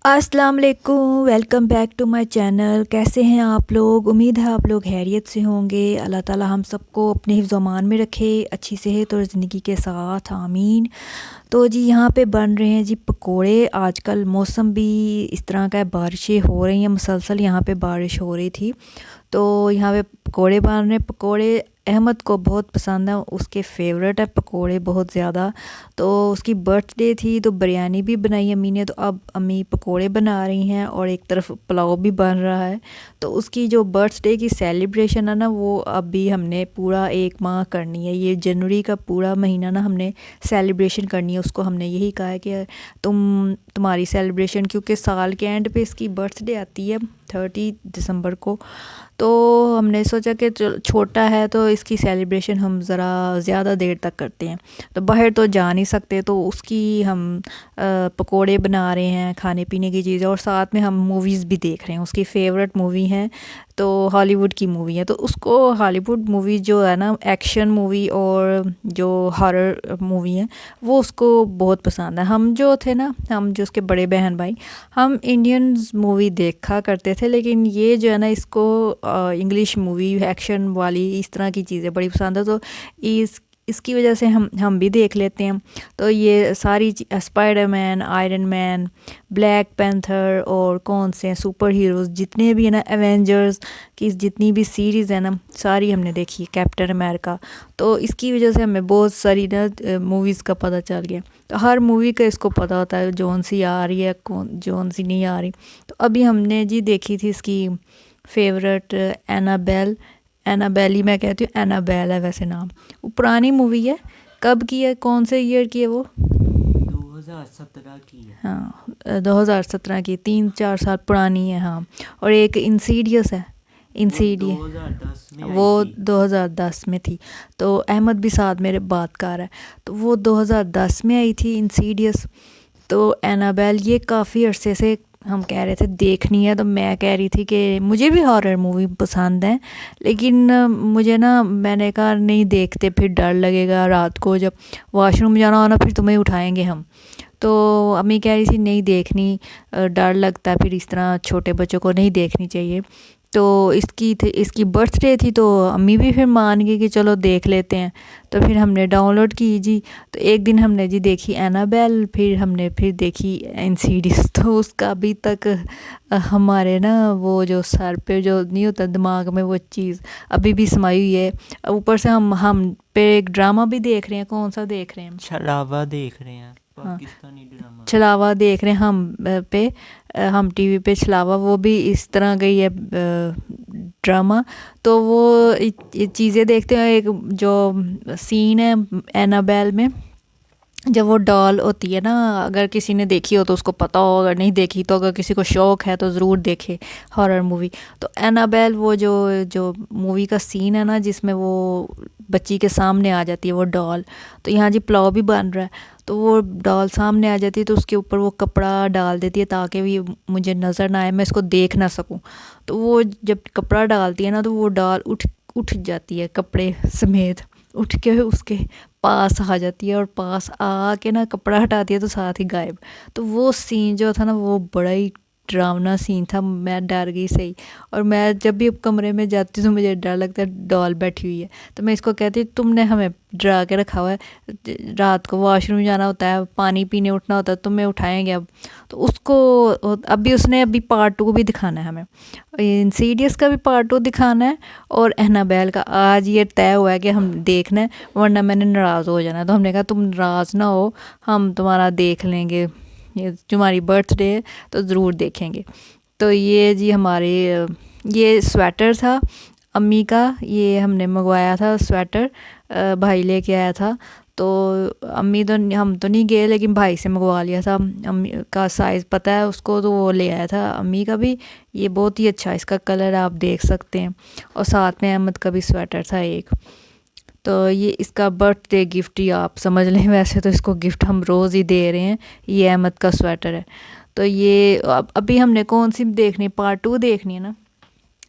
अस्सलाम वालेकुम, welcome back to my channel. कैसे हैं आप लोग? उम्मीद है आप लोग खैरियत से होंगे। अल्लाह ताला हम सबको अपने हिफ्ज़ अमान में रखे, अच्छी सेहत और ज़िंदगी के साथ, आमीन। तो जी यहाँ पे बन रहे हैं जी पकोड़े। आजकल मौसम भी इस तरह का है, बारिशें हो रही हैं मुसलसल, यहाँ पे बारिश हो रही थी तो यहाँ पे पकोड़े बन रहे हैं। पकोड़े अहमद को बहुत पसंद है, उसके फेवरेट है पकोड़े बहुत ज़्यादा। तो उसकी बर्थडे थी तो बिरयानी भी बनाई अम्मी ने, तो अब अम्मी पकोड़े बना रही हैं और एक तरफ पुलाव भी बन रहा है। तो उसकी जो बर्थडे की सेलिब्रेशन है ना, वो अभी हमने पूरा 1 माह करनी है। ये जनवरी का पूरा महीना ना हमने सेलिब्रेशन करनी है। उसको हमने यही कहा है कि तुम्हारी सेलिब्रेशन, क्योंकि साल के एंड पे इसकी बर्थडे आती है 30 दिसंबर को। तो हमने सोचा कि छोटा है तो इसकी सेलिब्रेशन हम ज़रा ज़्यादा देर तक करते हैं। तो बाहर तो जा नहीं सकते, तो उसकी हम पकोड़े बना रहे हैं, खाने पीने की चीज़ें, और साथ में हम मूवीज़ भी देख रहे हैं। उसकी फ़ेवरेट मूवी है तो हॉलीवुड की मूवी है। तो उसको हॉलीवुड मूवी जो है ना, एक्शन मूवी और जो हॉरर मूवी है, वो उसको बहुत पसंद है। हम जो थे ना, हम जो उसके बड़े बहन भाई, हम इंडियन मूवी देखा करते थे, लेकिन ये जो है ना, इसको इंग्लिश मूवी एक्शन वाली इस तरह की चीज़ें बड़ी पसंद है। तो इसकी वजह से हम भी देख लेते हैं। तो ये सारी Spiderman, iron man, black panther और कौन से सुपर हीरोज़ जितने भी हैं ना, एवेंजर्स की जितनी भी सीरीज़ है ना, सारी हमने देखी। कैप्टन अमेरिका, तो इसकी वजह से हमें बहुत सारी ना मूवीज़ का पता चल गया। तो हर मूवी का इसको पता होता है जौन सी आ रही है, कौन जौन सी नहीं आ रही। तो अभी हमने जी देखी थी इसकी फेवरेट एनाबेल। एनाबेल ही मैं कहती हूँ, एनाबेल है वैसे नाम। वो पुरानी मूवी है, कब की है, कौन से ईयर की है वो? 2017 की है। हाँ, 2017 की, 3-4 साल पुरानी है। हाँ, और एक इंसीडियस है। वो इंसीडियस 2010 में आई वो थी। 2010 में थी। तो अहमद भी साथ मेरे बात कर रहा है। तो वो 2010 में आई थी इंसीडियस। तो एनाबेल ये काफ़ी अरसे से हम कह रहे थे देखनी है। तो मैं कह रही थी कि मुझे भी हॉरर मूवी पसंद है, लेकिन मुझे ना, मैंने कहा नहीं देखते, फिर डर लगेगा रात को जब वॉशरूम जाना हो ना, फिर तुम्हें उठाएंगे हम। तो अम्मी कह रही थी नहीं देखनी, डर लगता है, फिर इस तरह छोटे बच्चों को नहीं देखनी चाहिए। तो इसकी बर्थडे थी तो अम्मी भी फिर मान गई कि चलो देख लेते हैं। तो फिर हमने डाउनलोड की जी। तो एक दिन हमने जी देखी एनाबेल, फिर हमने फिर देखी इंसीडियस। तो उसका अभी तक हमारे ना, वो जो सर पे जो नहीं होता दिमाग में, वो चीज़ अभी भी समाई हुई है। ऊपर से हम पे एक ड्रामा भी देख रहे हैं। कौन सा देख रहे हैं हम? छलावा देख रहे हैं, हाँ, पाकिस्तानी ड्रामा। छलावा देख रहे हैं हम पे हम टीवी पे छलावा, वो भी इस तरह गई है ड्रामा। तो वो ये चीज़ें देखते हैं। एक जो सीन है एनाबेल में, जब वो डॉल होती है ना, अगर किसी ने देखी हो तो उसको पता हो, अगर नहीं देखी तो अगर किसी को शौक़ है तो ज़रूर देखे हॉरर मूवी। तो एनाबेल वो जो जो मूवी का सीन है ना, जिसमें वो बच्ची के सामने आ जाती है वो डॉल। तो यहाँ जी पुलाव भी बन रहा है, तो वो डॉल सामने आ जाती है, तो उसके ऊपर वो कपड़ा डाल देती है ताकि भी मुझे नज़र ना आए, मैं इसको देख ना सकूं। तो वो जब कपड़ा डालती है ना, तो वो डॉल उठ जाती है, कपड़े समेत उठ के उसके पास आ जाती है, और पास आके ना कपड़ा हटाती है तो साथ ही गायब। तो वो सीन जो था ना, वो बड़ा ही डरावना सीन था। मैं डर गई सही। और मैं जब भी अब कमरे में जाती हूँ तो मुझे डर लगता है, डॉल बैठी हुई है। तो मैं इसको कहती हूँ तुमने हमें डरा के रखा हुआ है, रात को वॉशरूम जाना होता है, पानी पीने उठना होता है, तुम्हें उठाएंगे अब। तो उसको अभी पार्ट 2 भी दिखाना है हमें, इंसीडियस का भी पार्ट 2 दिखाना है, और एनाबेल का आज ये तय हुआ है कि हम देखना है, वरना मैंने नाराज़ हो जाना है। तो हमने कहा तुम नाराज़ ना हो, हम तुम्हारा देख लेंगे, ये तुम्हारी बर्थडे है तो ज़रूर देखेंगे। तो ये जी हमारे ये स्वेटर था अम्मी का, ये हमने मंगवाया था स्वेटर, भाई लेके आया था। तो अम्मी तो हम तो नहीं गए, लेकिन भाई से मंगवा लिया था। अम्मी का साइज़ पता है उसको, तो वो ले आया था अम्मी का भी। ये बहुत ही अच्छा, इसका कलर आप देख सकते हैं। और साथ में अहमद का भी स्वेटर था एक। तो ये इसका बर्थडे गिफ्ट ही आप समझ लें, वैसे तो इसको गिफ्ट हम रोज़ ही दे रहे हैं। ये अहमद का स्वेटर है। तो ये अभी हमने कौन सी देखनी, पार्ट 2 देखनी है ना?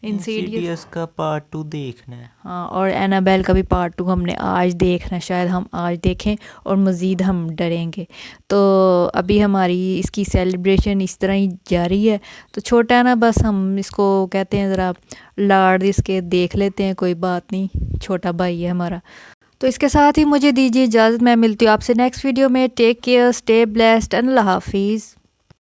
इंसीडियस का पार्ट 2 देखना है। हाँ, और एनाबेल का भी पार्ट 2 हमने आज देखना, शायद हम आज देखें और मज़ीद हम डरेंगे। तो अभी हमारी इसकी सेलिब्रेशन इस तरह ही जारी है। तो छोटा है ना, बस हम इसको कहते हैं ज़रा लाड इसके देख लेते हैं, कोई बात नहीं, छोटा भाई है हमारा। तो इसके साथ ही मुझे दीजिए इजाज़त, मैं मिलती हूँ आपसे नेक्स्ट वीडियो में। टेक केयर, स्टे ब्लेस्ड, अल्लाह हाफिज़।